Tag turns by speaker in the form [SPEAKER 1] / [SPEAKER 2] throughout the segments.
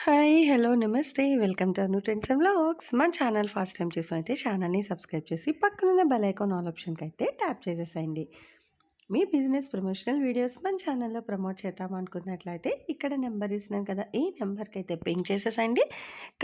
[SPEAKER 1] Hi! Hello! నమస్తే. Welcome to Anu trends and vlogs. మన channel first time చూసినైతే ఛానల్‌ని subscribe చేసి పక్కనున్న బెల్ ఐకాన్ ఆల్ ఆప్షన్‌కైతే ట్యాప్ చేసేసేయండి. మీ బిజినెస్ ప్రమోషనల్ వీడియోస్ మన ఛానల్‌లో ప్రమోట్ చేద్దామనుకున్నట్లయితే ఇక్కడ నెంబర్ ఇస్తున్నాను కదా! ఈ నెంబర్‌కైతే పింగ్ చేసేసేయండి.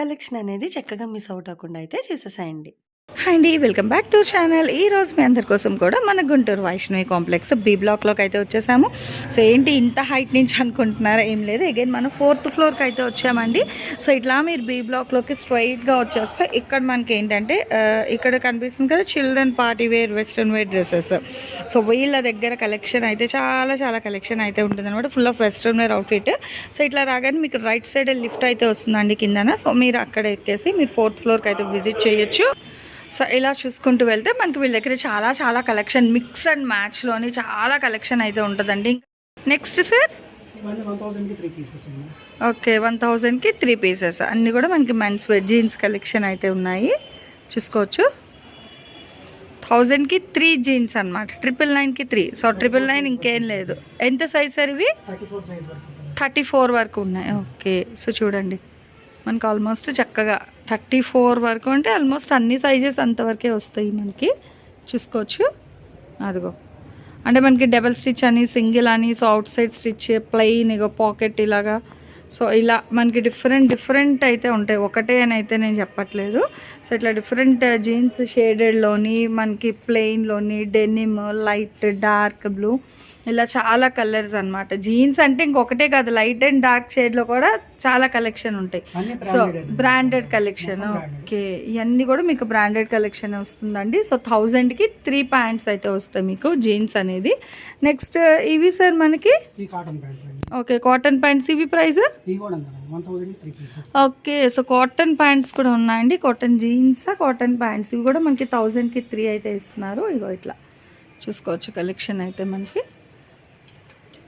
[SPEAKER 1] కలెక్షన్ అనేది చక్కగా మిస్ అవుట్ అవ్వకుండా అయితే చేసేసేయండి. హాయ్ అండి, వెల్కమ్ బ్యాక్ టు ఛానల్. ఈరోజు మీ అందరి కోసం కూడా మన గుంటూరు వైష్ణవి కాంప్లెక్స్ బి బ్లాక్లోకి అయితే వచ్చేసాము. సో ఏంటి ఇంత హైట్ నుంచి అనుకుంటున్నారా? ఏం లేదు, అగైన్ మనం 4th ఫ్లోర్కి అయితే వచ్చామండి. సో ఇట్లా మీరు బి బ్లాక్లోకి స్ట్రైట్గా వచ్చేస్తే ఇక్కడ మనకి ఏంటంటే ఇక్కడ కనిపిస్తుంది కదా children party wear western wear dresses. So వీళ్ళ దగ్గర కలెక్షన్ అయితే చాలా కలెక్షన్ అయితే ఉంటుంది అనమాట, full of western wear outfit. So ఇట్లా రాగానే మీకు రైట్ సైడ్ లిఫ్ట్ అయితే వస్తుందండి కిందన. సో మీరు అక్కడ ఎక్కేసి మీరు 4th ఫ్లోర్కి అయితే విజిట్ చేయొచ్చు. సో ఇలా చూసుకుంటూ వెళ్తే మనకి వీళ్ళ దగ్గర చాలా కలెక్షన్ మిక్స్ అండ్ మ్యాచ్లోని చాలా కలెక్షన్ అయితే ఉంటుందండి. నెక్స్ట్ సార్ ఓకే, 1000కి 3 పీసెస్ అన్నీ కూడా మనకి మెన్స్ వేర్ జీన్స్ కలెక్షన్ అయితే ఉన్నాయి, చూసుకోవచ్చు. 1000కి 3 జీన్స్ అనమాట, 999కి 3. సో 999 ఇంకేం లేదు. ఎంత సైజ్ సార్ ఇవి? 34 వరకు ఉన్నాయి. ఓకే, సో చూడండి మనకు ఆల్మోస్ట్ చక్కగా 34 వరకు అంటే ఆల్మోస్ట్ అన్ని సైజెస్ అంతవరకే వస్తాయి మనకి, చూసుకోవచ్చు. అదిగో అంటే మనకి డబల్ స్టిచ్ అని, సింగిల్ అని, so outside stitch, plain, ఇగో పాకెట్ ఇలాగా. సో ఇలా మనకి డిఫరెంట్ అయితే ఉంటాయి, ఒకటే అని అయితే నేను చెప్పట్లేదు. సో ఇట్లా డిఫరెంట్ జీన్స్ షేడెడ్లోని, మనకి ప్లెయిన్లోని, డెనిమ్, లైట్, డార్క్ బ్లూ, ఇలా చాలా కలర్స్ అనమాట. జీన్స్ అంటే ఇంకొకటే కాదు, లైట్ అండ్ డార్క్ షేడ్లో కూడా చాలా కలెక్షన్ ఉంటాయి. So branded collection. ఓకే, ఇవన్నీ కూడా మీకు బ్రాండెడ్ కలెక్షన్ వస్తుందండి. సో 1000కి 3 ప్యాంట్స్ అయితే వస్తాయి మీకు జీన్స్ అనేది. నెక్స్ట్ ఇవి సార్ మనకి ఓకే కాటన్ ప్యాంట్స్, ఇవి price okay. So cotton pants కూడా ఉన్నాయండి, కాటన్ జీన్స్, కాటన్ ప్యాంట్స్, ఇవి కూడా మనకి 1000కి 3 అయితే ఇస్తున్నారు. ఇగో ఇట్లా చూసుకోవచ్చు కలెక్షన్ అయితే మనకి.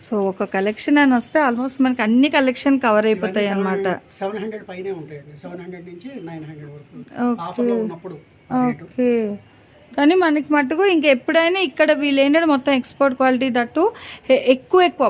[SPEAKER 1] సో ఒక కలెక్షన్ అని వస్తే ఆల్మోస్ట్ మనకి అన్ని కలెక్షన్ కవర్ అయిపోతాయి అన్నమాట.
[SPEAKER 2] 700 పైనే ఉంటాయండి, 700 నుంచి 900 వరకు.
[SPEAKER 1] ఓకే, కానీ మనకి మటుకు ఇంకెప్పుడైనా ఇక్కడ వీళ్ళు ఏంటంటే మొత్తం ఎక్స్పోర్ట్ క్వాలిటీ దట్టు ఎక్కువ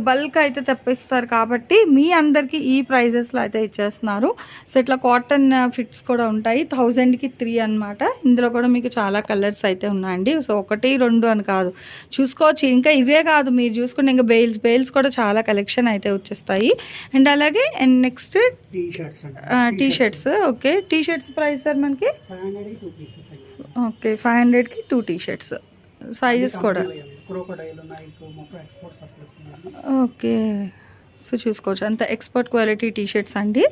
[SPEAKER 1] బల్క్ అయితే తెప్పిస్తారు కాబట్టి మీ అందరికీ ఈ ప్రైజెస్లో అయితే ఇచ్చేస్తున్నారు. సో ఇట్లా కాటన్ ఫిట్స్ కూడా ఉంటాయి, 1000కి 3 అనమాట. ఇందులో కూడా మీకు చాలా కలర్స్ అయితే ఉన్నాయండి. సో 1, 2 అని కాదు, చూసుకోవచ్చు. ఇంకా ఇవే కాదు, మీరు చూసుకుంటే ఇంకా బెయిల్స్ కూడా చాలా కలెక్షన్ అయితే వచ్చేస్తాయి. అండ్ అలాగే and next T shirts. Okay, T shirts price sir మనకి ఓకే 500కి 2 టీ షర్ట్స్, సైజెస్ కూడా ఓకే. సో చూసుకోవచ్చు అంత ఎక్స్పోర్ట్ క్వాలిటీ టీ షర్ట్స్ అండి.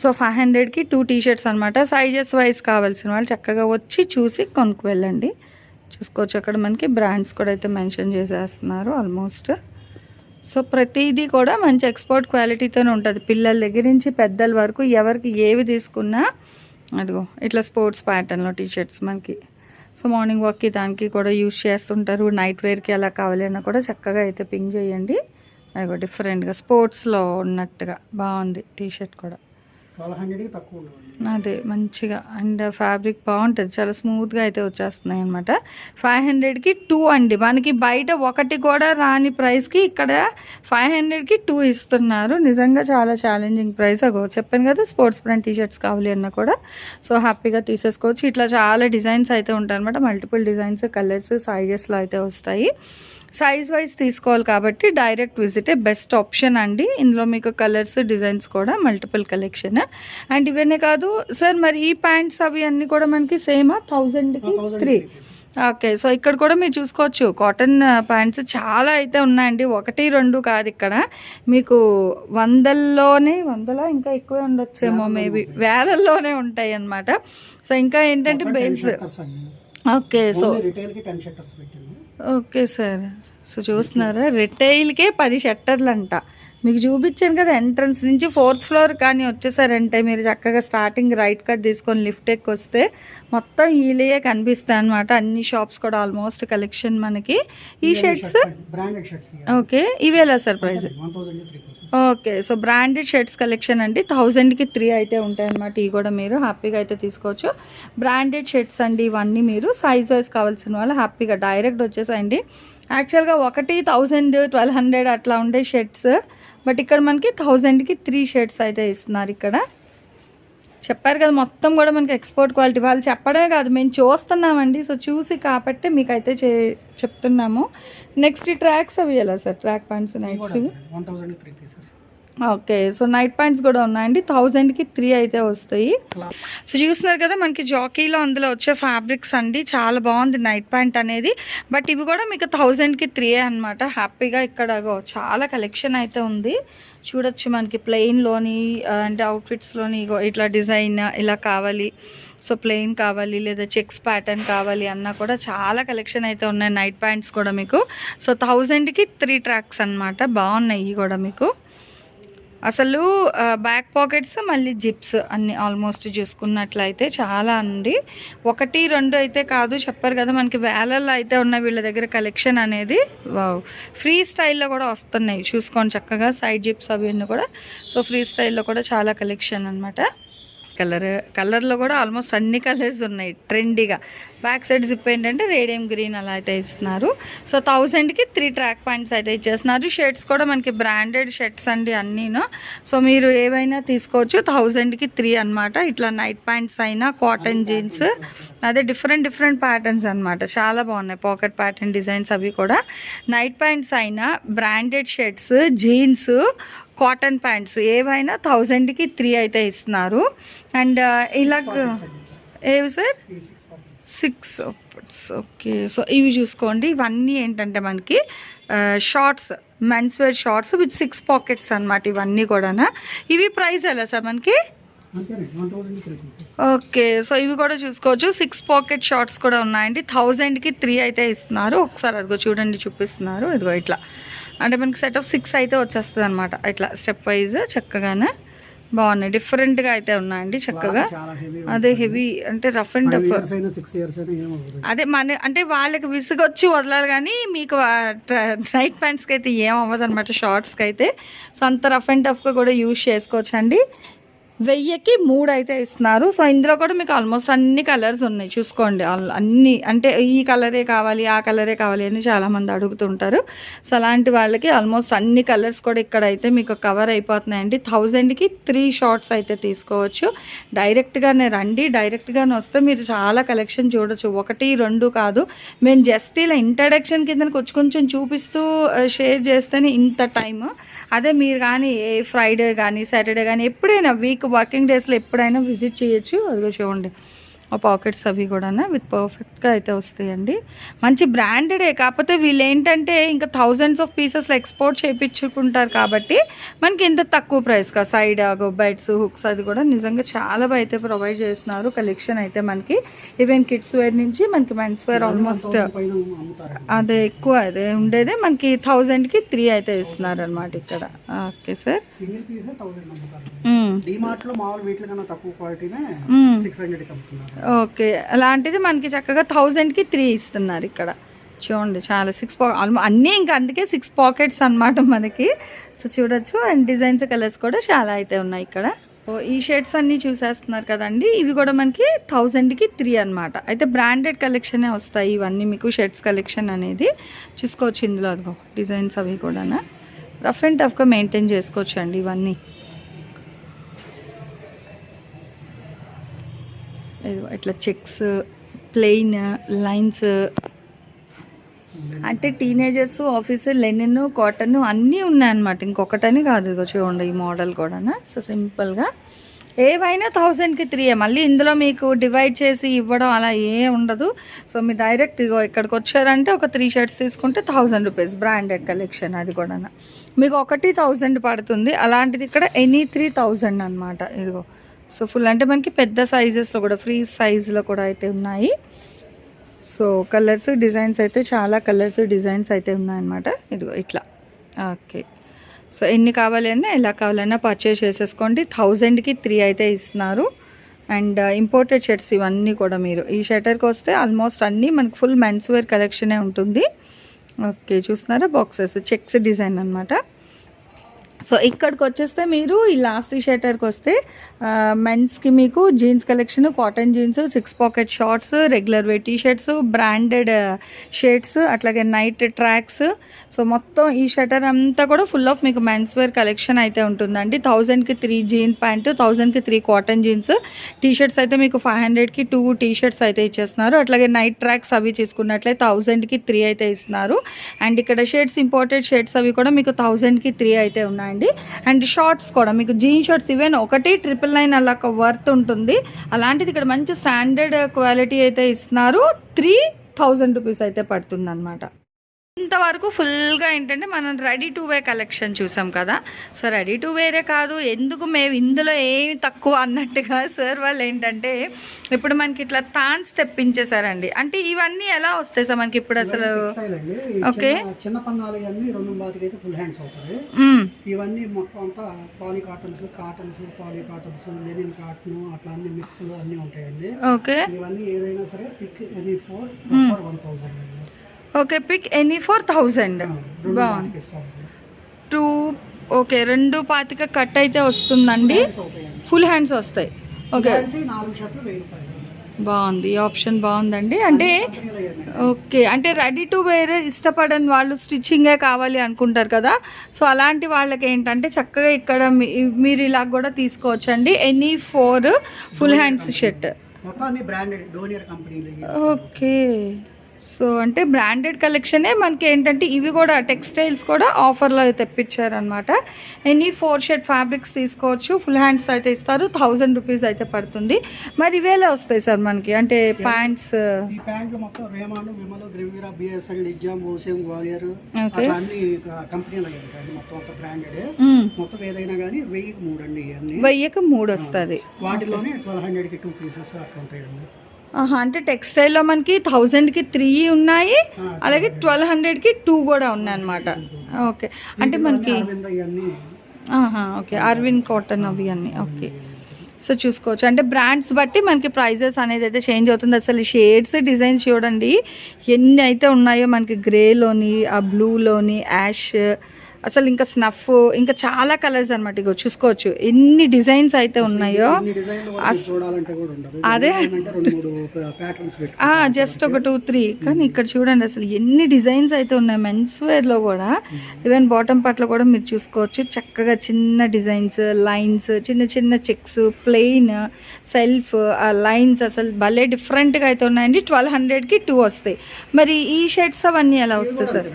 [SPEAKER 1] సో 500కి 2 టీ షర్ట్స్ అనమాట. సైజెస్ వైజ్ కావాల్సిన వాళ్ళు చక్కగా వచ్చి చూసి కొనుక్కు వెళ్ళండి. చూసుకోవచ్చు అక్కడ మనకి బ్రాండ్స్ కూడా అయితే మెన్షన్ చేసేస్తున్నారు ఆల్మోస్ట్. సో ప్రతిదీ కూడా మంచి ఎక్స్పోర్ట్ క్వాలిటీతోనే ఉంటుంది, పిల్లల దగ్గర నుంచి పెద్దల వరకు ఎవరికి ఏవి తీసుకున్నా. అదిగో ఇట్లా స్పోర్ట్స్ ప్యాటర్న్లో టీ షర్ట్స్ మనకి. సో మార్నింగ్ వాక్కి దానికి కూడా యూజ్ చేస్తుంటారు, నైట్ వేర్కి ఎలా కావాలి అన్నా కూడా చక్కగా అయితే పింక్ చేయండి. అదిగో డిఫరెంట్గా స్పోర్ట్స్లో ఉన్నట్టుగా బాగుంది టీ షర్ట్ కూడా. అదే మంచిగా అండ్ ఫ్యాబ్రిక్ బాగుంటుంది, చాలా స్మూత్గా అయితే వచ్చేస్తున్నాయి అనమాట. 500కి 2 అండి, మనకి బయట ఒకటి కూడా రాని ప్రైస్కి ఇక్కడ 500కి 2 ఇస్తున్నారు. నిజంగా చాలా ఛాలెంజింగ్ ప్రైస్. అగో చెప్పాను కదా, స్పోర్ట్స్ బ్రాండ్ టీ షర్ట్స్ కావాలి అన్నా కూడా సో హ్యాపీగా తీసేసుకోవచ్చు. ఇట్లా చాలా డిజైన్స్ అయితే ఉంటాయి అనమాట, మల్టిపుల్ డిజైన్స్, కలర్స్, సైజెస్లో అయితే వస్తాయి. సైజ్ వైజ్ తీసుకోవాలి కాబట్టి డైరెక్ట్ విజిటే బెస్ట్ ఆప్షన్ అండి. ఇందులో మీకు కలర్స్, డిజైన్స్ కూడా మల్టిపుల్ కలెక్షన్. అండ్ ఇవన్నీ కాదు సార్, మరి ఈ ప్యాంట్స్ అవి అన్నీ కూడా మనకి సేమా 1000కి 3? ఓకే, సో ఇక్కడ కూడా మీరు చూసుకోవచ్చు కాటన్ ప్యాంట్స్ చాలా అయితే ఉన్నాయండి, 1, 2 కాదు, ఇక్కడ మీకు వందల్లోనే ఇంకా ఎక్కువే ఉండొచ్చేమో, మేబీ వేలల్లోనే ఉంటాయి అన్నమాట. సో ఇంకా ఏంటంటే belts. Okay, so okay sir, so చూస్తున్నారా రిటైల్కే 10 షట్టర్లు అంట. మీకు చూపించాను కదా ఎంట్రన్స్ నుంచి 4th ఫ్లోర్ కానీ వచ్చేసారంటే మీరు చక్కగా స్టార్టింగ్ రైట్ కట్ తీసుకొని లిఫ్ట్ ఎక్కి వస్తే మొత్తం ఈలియే కనిపిస్తాయి అనమాట. అన్ని షాప్స్ కూడా ఆల్మోస్ట్ కలెక్షన్ మనకి. ఈ షర్ట్స్ ఓకే ఇవి ఎలా sir price? Okay, so branded shirts collection అండి, 1000కి 3 అయితే ఉంటాయి అనమాట. ఇవి కూడా మీరు హ్యాపీగా అయితే తీసుకోవచ్చు. బ్రాండెడ్ షర్ట్స్ అండి ఇవన్నీ. మీరు సైజ్ వైజ్ కావాల్సిన వాళ్ళు హ్యాపీగా డైరెక్ట్ వచ్చేసండి. యాక్చువల్గా 1000, 1200 అట్లా ఉండే షర్ట్స్
[SPEAKER 3] బట్ ఇక్కడ మనకి 1000కి 3 షర్ట్స్ అయితే ఇస్తున్నారు. ఇక్కడ చెప్పారు కదా మొత్తం కూడా మనకి ఎక్స్పోర్ట్ క్వాలిటీ, వాళ్ళు చెప్పడమే కాదు మేము చూస్తున్నామండి. సో చూసి కాబట్టి మీకైతే చెప్తున్నాము. నెక్స్ట్ ఈ ట్రాక్స్ అవి ఎలా sir? Track pants nights
[SPEAKER 2] 1000 3 pieces.
[SPEAKER 3] Okay, so night pants కూడా ఉన్నాయండి. 1000కి 3 అయితే వస్తాయి. సో చూస్తున్నారు కదా మనకి జాకీలో అందులో వచ్చే ఫ్యాబ్రిక్స్ అండి, చాలా బాగుంది నైట్ ప్యాంట్ అనేది. బట్ ఇవి కూడా మీకు 1000కి 3 అనమాట. హ్యాపీగా ఇక్కడ చాలా కలెక్షన్ అయితే ఉంది చూడొచ్చు. మనకి ప్లెయిన్లోని అంటే అవుట్ఫిట్స్లోని ఇట్లా డిజైన్ ఇలా కావాలి, సో ప్లెయిన్ కావాలి లేదా చెక్స్ ప్యాటర్న్ కావాలి అన్నా కూడా చాలా కలెక్షన్ అయితే ఉన్నాయి. నైట్ ప్యాంట్స్ కూడా మీకు సో 1000కి 3 ట్రాక్స్ అనమాట. బాగున్నాయి ఇవి కూడా మీకు. అసలు బ్యాక్ పాకెట్స్ మళ్ళీ జిప్స్ అన్ని ఆల్మోస్ట్ చూసుకున్నట్లయితే చాలా అండి. 1 2 అయితే కాదు, చెప్పారు కదా మనకి వేలల్లో అయితే ఉన్నాయి వీళ్ళ దగ్గర కలెక్షన్ అనేది. ఫ్రీ స్టైల్లో కూడా వస్తున్నాయి చూసుకోండి చక్కగా. సైడ్ జిప్స్ అవన్నీ కూడా సో ఫ్రీ స్టైల్లో కూడా చాలా కలెక్షన్ అనమాట. కలర్లో కూడా ఆల్మోస్ట్ అన్ని కలర్స్ ఉన్నాయి ట్రెండీగా. బ్యాక్ సైడ్ జిప్ ఏంటంటే రేడియం గ్రీన్ అలా అయితే ఇస్తున్నారు. సో 1000కి 3 ట్రాక్ ప్యాంట్స్ అయితే ఇచ్చేస్తున్నారు. షర్ట్స్ కూడా మనకి బ్రాండెడ్ షర్ట్స్ అండి అన్నీను. సో మీరు ఏవైనా తీసుకోవచ్చు. 1000కి 3 అనమాట. ఇట్లా నైట్ ప్యాంట్స్ అయినా కాటన్ జీన్స్, అదే డిఫరెంట్ ప్యాటర్న్స్ అనమాట. చాలా బాగున్నాయి పాకెట్ ప్యాటర్న్ డిజైన్స్ అవి కూడా. నైట్ ప్యాంట్స్ అయినా branded shirts, jeans, cotton pants ఏవైనా 1000కి 3 అయితే ఇస్తున్నారు. అండ్ ఇలా ఏవి సార్? 6 పాకెట్స్. ఓకే, సో ఇవి చూసుకోండి. ఇవన్నీ ఏంటంటే మనకి shorts, men's wear shorts with 6 pockets అనమాట ఇవన్నీ కూడా. ఇవి ప్రైస్ ఎలా సార్ మనకి? ఓకే, సో ఇవి కూడా చూసుకోవచ్చు. 6 పాకెట్ షార్ట్స్ కూడా ఉన్నాయండి. 1000కి 3 అయితే ఇస్తున్నారు. ఒకసారి అదిగో చూడండి చూపిస్తున్నారు. ఇదిగో ఇట్లా అంటే మనకి సెట్ ఆఫ్ 6 అయితే వచ్చేస్తుంది అనమాట. ఇట్లా స్టెప్ వైజ్ చక్కగానే బాగున్నాయి. డిఫరెంట్గా అయితే ఉన్నాయండి చక్కగా. అదే హెవీ అంటే రఫ్ అండ్ టఫ్. అదే మన అంటే వాళ్ళకి విసుగొచ్చి వదలాలి కానీ మీకు నైట్ ప్యాంట్స్కి అయితే ఏం అవ్వదు అనమాట, షార్ట్స్కి అయితే. సో అంత రఫ్ అండ్ టఫ్గా కూడా యూజ్ చేసుకోవచ్చు అండి. 1000కి 3 అయితే ఇస్తున్నారు. సో ఇందులో కూడా మీకు ఆల్మోస్ట్ అన్ని కలర్స్ ఉన్నాయి చూసుకోండి. అన్ని అంటే ఈ కలరే కావాలి ఆ కలరే కావాలి అని చాలామంది అడుగుతుంటారు. సో అలాంటి వాళ్ళకి ఆల్మోస్ట్ అన్ని కలర్స్ కూడా ఇక్కడ అయితే మీకు కవర్ అయిపోతున్నాయండి. 1000కి 3 షార్ట్స్ అయితే తీసుకోవచ్చు. డైరెక్ట్గానే రండి. డైరెక్ట్గానే వస్తే మీరు చాలా కలెక్షన్ చూడొచ్చు. 1 2 కాదు, మేము జస్ట్ ఇలా ఇంట్రడక్షన్ కింద కొంచెం చూపిస్తూ షేర్ చేస్తేనే ఇంత టైమ్. అదే మీరు కానీ ఏ ఫ్రైడే కానీ సాటర్డే కానీ ఎప్పుడైనా వీక్ వర్కింగ్ డేస్లో ఎప్పుడైనా విజిట్ చేయొచ్చు. అదిగో చూడండి ఆ పాకెట్స్ అవి కూడా విత్ పర్ఫెక్ట్గా అయితే వస్తాయండి. మంచి బ్రాండెడే, కాకపోతే వీళ్ళు ఏంటంటే ఇంకా థౌజండ్స్ ఆఫ్ పీసెస్లో ఎక్స్పోర్ట్ చేయించుకుంటారు కాబట్టి మనకి ఇంత తక్కువ ప్రైస్గా సైడ్ బెడ్స్, హుక్స్ అది కూడా నిజంగా చాలా అయితే ప్రొవైడ్ చేస్తున్నారు కలెక్షన్ అయితే మనకి. ఈవెన్ కిడ్స్ వేర్ నుంచి మనకి మెన్స్ వేర్ ఆల్మోస్ట్ అదే ఎక్కువ అదే ఉండేదే మనకి 1000కి 3 అయితే ఇస్తున్నారు అనమాట ఇక్కడ. ఓకే సార్, ఓకే అలాంటిది మనకి చక్కగా 1000కి 3 ఇస్తున్నారు ఇక్కడ. చూడండి చాలా 6 అన్నీ ఇంకా అందుకే 6 పాకెట్స్ అనమాట మనకి. సో చూడొచ్చు. అండ్ డిజైన్స్ కలర్స్ కూడా చాలా అయితే ఉన్నాయి ఇక్కడ. ఈ షర్ట్స్ అన్నీ చూసేస్తున్నారు కదండి, ఇవి కూడా మనకి 1000కి 3 అనమాట. అయితే బ్రాండెడ్ కలెక్షనే వస్తాయి ఇవన్నీ మీకు. షర్ట్స్ కలెక్షన్ అనేది చూసుకోవచ్చు ఇందులో. అదిగో డిజైన్స్ అవి కూడా రఫ్ అండ్ టఫ్గా మెయింటైన్ చేసుకోవచ్చు అండి ఇవన్నీ. ఇట్లా చెక్స్, ప్లెయిన్ లైన్స్ అంటే టీనేజర్స్ ఆఫీస్ లెనిన్, కాటన్ అన్నీ ఉన్నాయన్నమాట. ఇంకొకటని కాదు. ఇదిగో చూడండి ఈ మోడల్ కూడా. సో సింపుల్గా ఏవైనా 1000కి 3. మళ్ళీ ఇందులో మీకు డివైడ్ చేసి ఇవ్వడం అలా ఏ ఉండదు. సో మీరు డైరెక్ట్ ఇగో ఇక్కడికి వచ్చారంటే ఒక 3 షర్ట్స్ తీసుకుంటే 1000 రూపీస్ బ్రాండెడ్ కలెక్షన్. అది కూడా మీకు ఒకటి 1000 పడుతుంది. అలాంటిది ఇక్కడ ఎనీ 3000 అనమాట. ఇదిగో సో ఫుల్ అంటే మనకి పెద్ద సైజెస్లో కూడా ఫ్రీ సైజులో కూడా అయితే ఉన్నాయి. సో కలర్స్ డిజైన్స్ అయితే చాలా కలర్స్ డిజైన్స్ అయితే ఉన్నాయన్నమాట. ఇదిగో ఇట్లా. ఓకే, సో ఎన్ని కావాలన్నా ఎలా కావాలన్నా పర్చేస్ చేసేసుకోండి. 1000కి 3 అయితే ఇస్తున్నారు. అండ్ ఇంపోర్టెడ్ షర్ట్స్ ఇవన్నీ కూడా మీరు ఈ షర్టర్కి వస్తే ఆల్మోస్ట్ అన్నీ మనకు ఫుల్ మెన్స్ వేర్ కలెక్షనే ఉంటుంది. ఓకే చూస్తున్నారా, బాక్సెస్ చెక్స్ డిజైన్ అనమాట. సో ఇక్కడికి వచ్చేస్తే మీరు ఈ లాస్ట్ షర్టర్కి వస్తే మెన్స్కి మీకు jeans collection, cotton jeans, 6 pocket shorts, regular wear T shirts, branded shirts, అట్లాగే నైట్ ట్రాక్స్. సో మొత్తం ఈ షట్టర్ అంతా కూడా ఫుల్ ఆఫ్ మీకు మెన్స్ వేర్ కలెక్షన్ అయితే ఉంటుందండి. 1000కి 3 జీన్ ప్యాంట్, 1000కి 3 కాటన్ జీన్స్, టీ షర్ట్స్ అయితే మీకు 500కి 2 టీ షర్ట్స్ అయితే ఇచ్చేస్తున్నారు. అట్లాగే నైట్ ట్రాక్స్ అవి తీసుకున్నట్లయితే 1000కి 3 అయితే ఇస్తున్నారు. అండ్ ఇక్కడ షర్ట్స్, ఇంపోర్టెడ్ షర్ట్స్ అవి కూడా మీకు 1000కి 3 అయితే ఉన్నాయి. అండ్ షార్ట్స్ కూడా మీకు జీన్ షార్ట్స్ ఈవెన్ 1,999 అలా వర్త్ ఉంటుంది. అలాంటిది ఇక్కడ మంచి స్టాండర్డ్ క్వాలిటీ అయితే ఇస్తున్నారు. 3000 రూపీస్ అయితే పడుతుంది అనమాట. ఇంతవరకు ఫుల్గా ఏంటంటే మనం రెడీ టు వేర్ కలెక్షన్ చూసాం కదా. సో రెడీ టు వేరే కాదు, ఎందుకు మేము ఇందులో ఏమి తక్కువ అన్నట్టుగా సార్ వాళ్ళు ఏంటంటే ఇప్పుడు మనకి ఇట్లా థాన్స్ తెప్పించేశారండి. అంటే ఇవన్నీ ఎలా వస్తాయి సార్ మనకి ఇప్పుడు అసలు? ఓకే,
[SPEAKER 2] చిన్న పన్నాలు ఇవన్నీ 2 బాతికి అయితే ఫుల్ హ్యాండ్స్ అవుతాయి. ఇవన్నీ మొత్తం అంతా poly cottons, poly cottons, linen cotton, అట్లా అన్ని మిక్స్ అన్ని ఉంటాయండి.
[SPEAKER 3] ఓకే,
[SPEAKER 2] ఇవన్నీ ఏదైనా సరే pick any 4 1000.
[SPEAKER 3] Okay, pick any 4000. బాగుంది. 2 ఓకే 2.25 కట్ అయితే వస్తుందండి. ఫుల్ హ్యాండ్స్ వస్తాయి. ఓకే, బాగుంది, ఈ ఆప్షన్ బాగుందండి. అంటే ఓకే, అంటే రెడీ టు వేర్ ఇష్టపడని వాళ్ళు స్టిచ్చింగే కావాలి అనుకుంటారు కదా. సో అలాంటి వాళ్ళకి ఏంటంటే చక్కగా ఇక్కడ మీరు ఇలా కూడా తీసుకోవచ్చండి. Any 4 full hands shirt. Okay, so అంటే బ్రాండెడ్ కలెక్షనే మనకి ఏంటంటే ఇవి కూడా టెక్స్టైల్స్ కూడా ఆఫర్లో తెప్పించారనమాట. ఎనీ 4 షర్ట్ ఫ్యాబ్రిక్స్ తీసుకోవచ్చు. ఫుల్ హ్యాండ్స్ అయితే ఇస్తారు. 1000 రూపీస్ అయితే పడుతుంది. మరి ఇవేలా వస్తాయి సార్ మనకి? అంటే ప్యాంట్స్ వెయ్యికి 3 వస్తుంది. అంటే టెక్స్టైల్లో మనకి 1000కి 3 ఉన్నాయి, అలాగే 1200కి 2 కూడా ఉన్నాయి అనమాట. ఓకే, అంటే మనకి ఓకే అరవింద్ కాటన్ అవి అన్నీ. ఓకే, సో చూసుకోవచ్చు. అంటే బ్రాండ్స్ బట్టి మనకి ప్రైజెస్ అనేది అయితే చేంజ్ అవుతుంది. అసలు షేడ్స్, డిజైన్స్ చూడండి ఎన్ని అయితే ఉన్నాయో మనకి. గ్రేలోని, ఆ బ్లూలోని, యాష్, అసలు ఇంకా స్నఫ్, ఇంకా చాలా కలర్స్ అనమాట. ఇగో చూసుకోవచ్చు ఎన్ని డిజైన్స్ అయితే ఉన్నాయో. అదే జస్ట్ ఒక 2-3, కానీ ఇక్కడ చూడండి అసలు ఎన్ని డిజైన్స్ అయితే ఉన్నాయి మెన్స్ వేర్లో కూడా. ఈవెన్ బాటమ్ పార్ట్లో కూడా మీరు చూసుకోవచ్చు చక్కగా చిన్న డిజైన్స్, లైన్స్, చిన్న చిన్న చెక్స్, ప్లెయిన్, సెల్ఫ్, ఆ లైన్స్ అసలు భలే డిఫరెంట్గా అయితే ఉన్నాయండి. 1200కి 2 వస్తాయి. మరి ఈ షర్ట్స్ అవన్నీ ఎలా వస్తాయి సార్?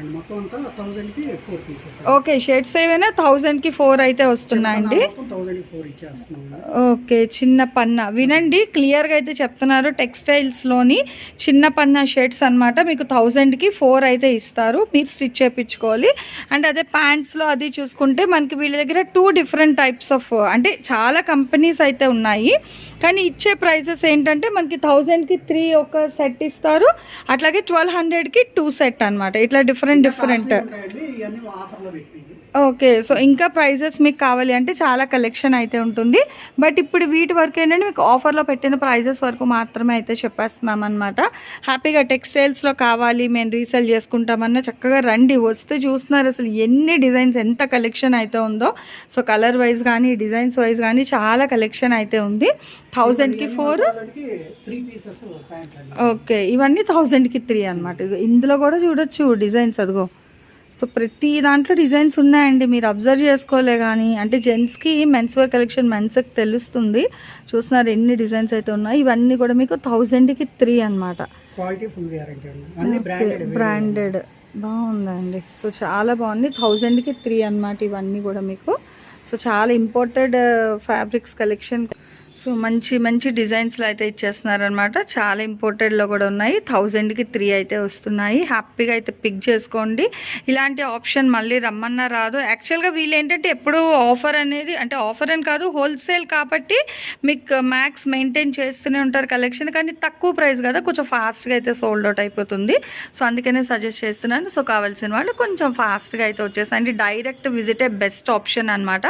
[SPEAKER 3] ఓకే, షర్ట్స్ ఏవైనా 1000కి 4 అయితే వస్తున్నాయండి. ఓకే, చిన్న పన్నా వినండి, క్లియర్గా అయితే చెప్తున్నారు. టెక్స్టైల్స్లోని చిన్న పన్నా షర్ట్స్ అనమాట. మీకు 1000కి 4 అయితే ఇస్తారు. మీరు స్టిచ్ చేయించుకోవాలి. అండ్ అదే ప్యాంట్స్లో అది చూసుకుంటే మనకి వీళ్ళ దగ్గర 2 డిఫరెంట్ టైప్స్ ఆఫ్, అంటే చాలా కంపెనీస్ అయితే ఉన్నాయి, కానీ ఇచ్చే ప్రైజెస్ ఏంటంటే మనకి 1000కి 3 ఒక సెట్ ఇస్తారు. అట్లాగే 1200కి 2 సెట్ అనమాట. ఇట్లా డిఫరెంట్. ఓకే, సో ఇంకా ప్రైజెస్ మీకు కావాలి అంటే చాలా కలెక్షన్ అయితే ఉంటుంది. బట్ ఇప్పుడు వీటి వరకు ఏంటంటే మీకు ఆఫర్లో పెట్టిన ప్రైజెస్ వరకు మాత్రమే అయితే చెప్పేస్తున్నాం అనమాట. హ్యాపీగా టెక్స్టైల్స్లో కావాలి, మేము రీసేల్ చేసుకుంటామన్నా చక్కగా రండి. వస్తే చూస్తున్నారు అసలు ఎన్ని డిజైన్స్, ఎంత కలెక్షన్ అయితే ఉందో. సో కలర్ వైజ్ కానీ, డిజైన్స్ వైజ్ కానీ చాలా కలెక్షన్ అయితే ఉంది. 1000కి 4. ఓకే, ఇవన్నీ 1000కి 3 అనమాట. ఇందులో కూడా చూడొచ్చు డిజైన్స్, అదిగో. సో ప్రతి దాంట్లో డిజైన్స్ ఉన్నాయండి, మీరు అబ్జర్వ్ చేసుకోలే కానీ. అంటే జెంట్స్కి మెన్స్ వేర్ కలెక్షన్ మెన్స్కి తెలుస్తుంది. చూస్తున్నారు ఎన్ని డిజైన్స్ అయితే ఉన్నాయి. ఇవన్నీ కూడా మీకు 1000కి 3 అనమాట. బ్రాండెడ్ బాగుందండి. సో చాలా బాగుంది. 1000కి 3 అనమాట ఇవన్నీ కూడా మీకు. సో చాలా ఇంపోర్టెడ్ ఫ్యాబ్రిక్స్ కలెక్షన్. సో మంచి మంచి డిజైన్స్లో అయితే ఇచ్చేస్తున్నారనమాట. చాలా ఇంపోర్టెడ్లో కూడా ఉన్నాయి. 1000కి 3 అయితే వస్తున్నాయి. హ్యాపీగా అయితే పిక్ చేసుకోండి. ఇలాంటి ఆప్షన్ మళ్ళీ రమ్మన్నా రాదు. యాక్చువల్గా వీళ్ళు ఏంటంటే ఎప్పుడు ఆఫర్ అనేది, అంటే ఆఫర్ అని కాదు, హోల్సేల్ కాబట్టి మీకు మ్యాక్స్ మెయింటైన్ చేస్తూనే ఉంటారు కలెక్షన్. కానీ తక్కువ ప్రైస్ కదా, కొంచెం ఫాస్ట్గా అయితే సోల్డ్ అవుట్ అయిపోతుంది. సో అందుకనే సజెస్ట్ చేస్తున్నాను. సో కావాల్సిన వాళ్ళు కొంచెం ఫాస్ట్గా అయితే వచ్చేసండి. డైరెక్ట్ విజిటే బెస్ట్ ఆప్షన్ అనమాట.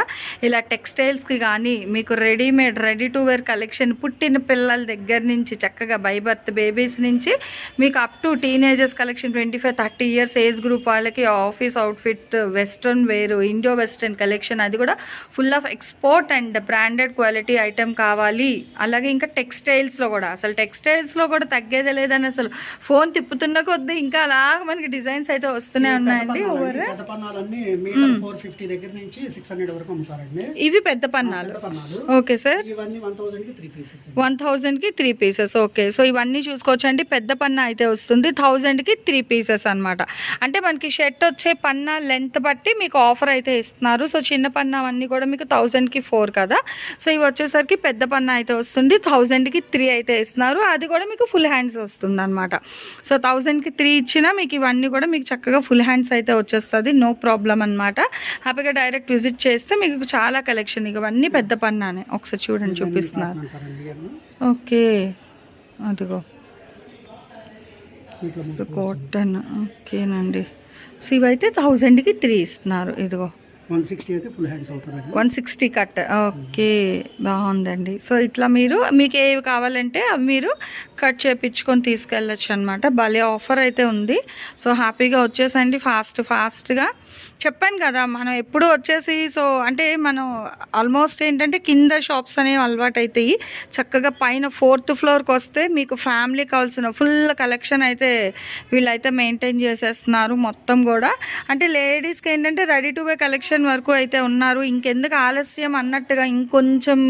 [SPEAKER 3] ఇలా టెక్స్టైల్స్కి కానీ, మీకు readymade ready to wear collection పుట్టిన పిల్లల దగ్గర నుంచి చక్కగా బై బర్త్ బేబీస్ నుంచి మీకు up to teenagers collection 25-30 years age group వాళ్ళకి ఆఫీస్ అవుట్ఫిట్ వెస్ట్రన్ వేరు ఇండియో వెస్ట్రన్ కలెక్షన్ అది కూడా full of export and branded quality item కావాలి. అలాగే ఇంకా టెక్స్టైల్స్లో కూడా అసలు టెక్స్టైల్స్లో కూడా తగ్గేదే లేదని అసలు ఫోన్ తిప్పుతున్న కొద్దీ ఇంకా అలా మనకి డిజైన్స్ అయితే వస్తూనే ఉన్నాయండి. ఓవర్
[SPEAKER 2] పెద్ద పన్నాలన్నీ మీటర్ 450 దగ్గర నుంచి 600 వరకు అమ్ముతారండి.
[SPEAKER 3] ఇవి పెద్ద పన్నాలు. ఓకే సార్,
[SPEAKER 2] ఇవన్నీ 1000 కి 3 పీసెస్.
[SPEAKER 3] 1000 కి 3 పీసెస్. ఓకే, సో ఇవన్నీ చూసుకోవచ్చండి. పెద్ద పన్నా అయితే వస్తుంది 1000 కి 3 పీసెస్ అనమాట. అంటే మనకి షర్ట్ వచ్చే పన్నా లెంత్ బట్టి మీకు ఆఫర్ అయితే ఇస్తున్నారు. సో చిన్న పన్నా అవన్నీ కూడా మీకు 1000 కి 4 కదా. సో ఇవి వచ్చేసరికి పెద్ద పన్నా అయితే వస్తుంది 1000 కి 3 అయితే ఇస్తున్నారు. అది కూడా మీకు ఫుల్ హ్యాండ్స్ వస్తుంది అనమాట. సో 1000 కి 3 ఇచ్చినా మీకు ఇవన్నీ కూడా మీకు చక్కగా ఫుల్ హ్యాండ్స్ అయితే వచ్చేస్తుంది, నో ప్రాబ్లం అనమాట. హ్యాపీగా డైరెక్ట్ విజిట్ చేస్తే మీకు చాలా కలెక్షన్ ఇవన్నీ పెద్ద పన్నానే. ఒకసారి చూడండి, చూపిస్తున్నారు. ఓకే, అదిగో కాటన్. ఓకేనండి, సో ఇవైతే 1000 కి 3 ఇస్తున్నారు. ఇదిగో
[SPEAKER 2] 160 అయితే ఫుల్ హ్యాండ్స్ అవుతుంది.
[SPEAKER 3] 160 కట్. ఓకే, బాగుందండి. సో ఇట్లా మీకు ఏవి కావాలంటే అవి మీరు కట్ చేయించుకొని తీసుకెళ్ళచ్చు అనమాట. భలే ఆఫర్ అయితే ఉంది. సో హ్యాపీగా వచ్చేసండి ఫాస్ట్గా. చెప్పాను కదా, మనం ఎప్పుడు వచ్చేసి సో అంటే మనం ఆల్మోస్ట్ ఏంటంటే కింద షాప్స్ అనేవి అలవాటు అవుతాయి. చక్కగా పైన 4th ఫ్లోర్కి వస్తే మీకు ఫ్యామిలీ కావాల్సిన ఫుల్ కలెక్షన్ అయితే వీళ్ళైతే మెయింటైన్ చేసేస్తున్నారు మొత్తం కూడా. అంటే లేడీస్కి ఏంటంటే రెడీ టు వే కలెక్షన్ వరకు అయితే ఉన్నారు. ఇంకెందుకు ఆలస్యం అన్నట్టుగా ఇంకొంచెం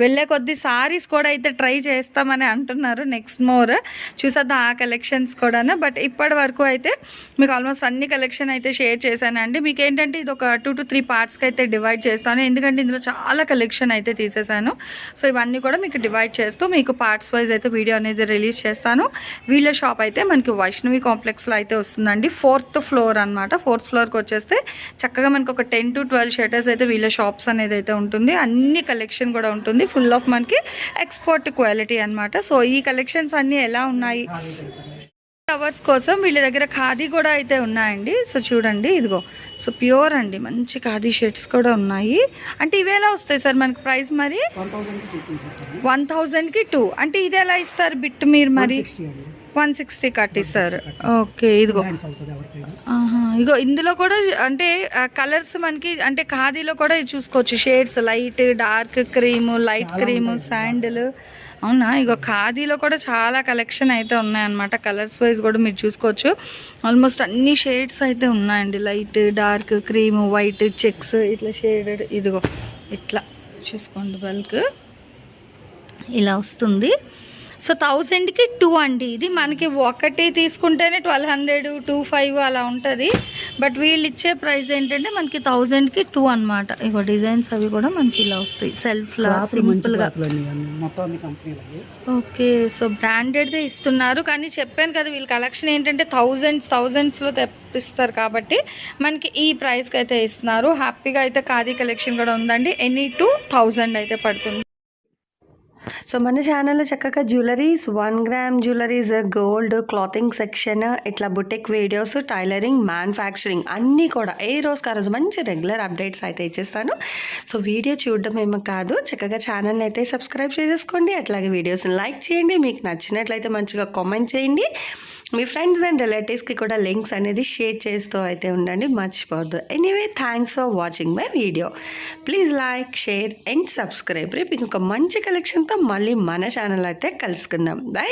[SPEAKER 3] వెళ్ళే కొద్ది సారీస్ కూడా అయితే ట్రై చేస్తామని అంటున్నారు. నెక్స్ట్ మోర్ చూసేద్దాం ఆ కలెక్షన్స్ కూడా. బట్ ఇప్పటి వరకు అయితే మీకు ఆల్మోస్ట్ అన్ని కలెక్షన్ అయితే షేర్ చేశానండి. మీకు ఏంటంటే ఇది ఒక 2 to 3 పార్ట్స్కి అయితే డివైడ్ చేస్తాను, ఎందుకంటే ఇందులో చాలా కలెక్షన్ అయితే తీసేశాను. సో ఇవన్నీ కూడా మీకు డివైడ్ చేస్తూ మీకు పార్ట్స్ వైజ్ అయితే వీడియో అనేది రిలీజ్ చేస్తాను. వీళ్ళ షాప్ అయితే మనకి వైష్ణవి కాంప్లెక్స్లో అయితే వస్తుందండి. 4th ఫ్లోర్ అనమాట. 4th ఫ్లోర్కి వచ్చేస్తే చక్కగా మనకి ఒక 10 to 12 షర్టర్స్ అయితే వీళ్ళ షాప్స్ అనేది అయితే ఉంటుంది. అన్ని కలెక్షన్ కూడా ఉంటుంది, ఫుల్ ఆఫ్ మనకి ఎక్స్పోర్ట్ క్వాలిటీ అనమాట. సో ఈ కలెక్షన్స్ అన్నీ ఎలా ఉన్నాయి, కవర్స్ కోసం వీళ్ళ దగ్గర ఖాదీ కూడా అయితే ఉన్నాయండి. సో చూడండి, ఇదిగో సో ప్యూర్ అండి, మంచి ఖాదీ షర్ట్స్ కూడా ఉన్నాయి. అంటే ఇవి ఎలా వస్తాయి సార్ మనకి ప్రైస్ మరి? 1000 కి 2. అంటే ఇది ఎలా ఇస్తారు బిట్ మీరు మరి? 160 కట్టిస్తారు. ఓకే, ఇదిగో ఇగో ఇందులో కూడా అంటే కలర్స్ మనకి అంటే ఖాదీలో కూడా చూసుకోవచ్చు. Shades light, dark, cream, light cream, sandal. అవునా, ఇగో ఖాదీలో కూడా చాలా కలెక్షన్ అయితే ఉన్నాయన్నమాట. కలర్స్ వైజ్ కూడా మీరు చూసుకోవచ్చు. ఆల్మోస్ట్ అన్ని షేడ్స్ అయితే ఉన్నాయండి. Light, dark, cream, white, checks, ఇట్లా షేడెడ్. ఇదిగో ఇట్లా చూసుకోండి, బల్క్ ఇలా వస్తుంది. సో 1000 కి 2 అండి. ఇది మనకి ఒకటి తీసుకుంటేనే 1200, 25 అలా ఉంటుంది. బట్ వీళ్ళు ఇచ్చే ప్రైస్ ఏంటంటే మనకి 1000 కి 2 అనమాట. ఇగో డిజైన్స్ అవి కూడా మనకి ఇలా వస్తాయి సెల్ఫ్లా సింపుల్గా. ఓకే, సో బ్రాండెడ్దే ఇస్తున్నారు. కానీ చెప్పాను కదా వీళ్ళ కలెక్షన్ ఏంటంటే థౌజండ్స్లో తెప్పిస్తారు కాబట్టి మనకి ఈ ప్రైస్కి అయితే ఇస్తున్నారు. హ్యాపీగా అయితే ఖాదీ కలెక్షన్ కూడా ఉందండి. ఎనీ 2000 అయితే పడుతుంది.
[SPEAKER 1] సో మన ఛానల్లో చక్కగా jewelleries, 1 gram jewelleries, gold, clothing section, ఇట్లా బుటెక్ వీడియోస్, టైలరింగ్, మ్యానుఫ్యాక్చరింగ్ అన్నీ కూడా ఏ రోజుకి ఆ రోజు మంచి రెగ్యులర్ అప్డేట్స్ అయితే ఇచ్చేస్తాను. సో వీడియో చూడడం ఏమో కాదు, చక్కగా ఛానల్ని అయితే సబ్స్క్రైబ్ చేసేసుకోండి. అట్లాగే వీడియోస్ని లైక్ చేయండి. మీకు నచ్చినట్లయితే మంచిగా కామెంట్ చేయండి. మీ ఫ్రెండ్స్ అండ్ రిలేటివ్స్కి కూడా లింక్స్ అనేది షేర్ చేస్తూ అయితే ఉండండి, మర్చిపోవద్దు. Anyway, thanks for watching my video. Please like, share and subscribe. రేపు ఇంకొక మంచి కలెక్షన్తో మళ్ళీ మన ఛానల్ అయితే కలుసుకుందాం. బై.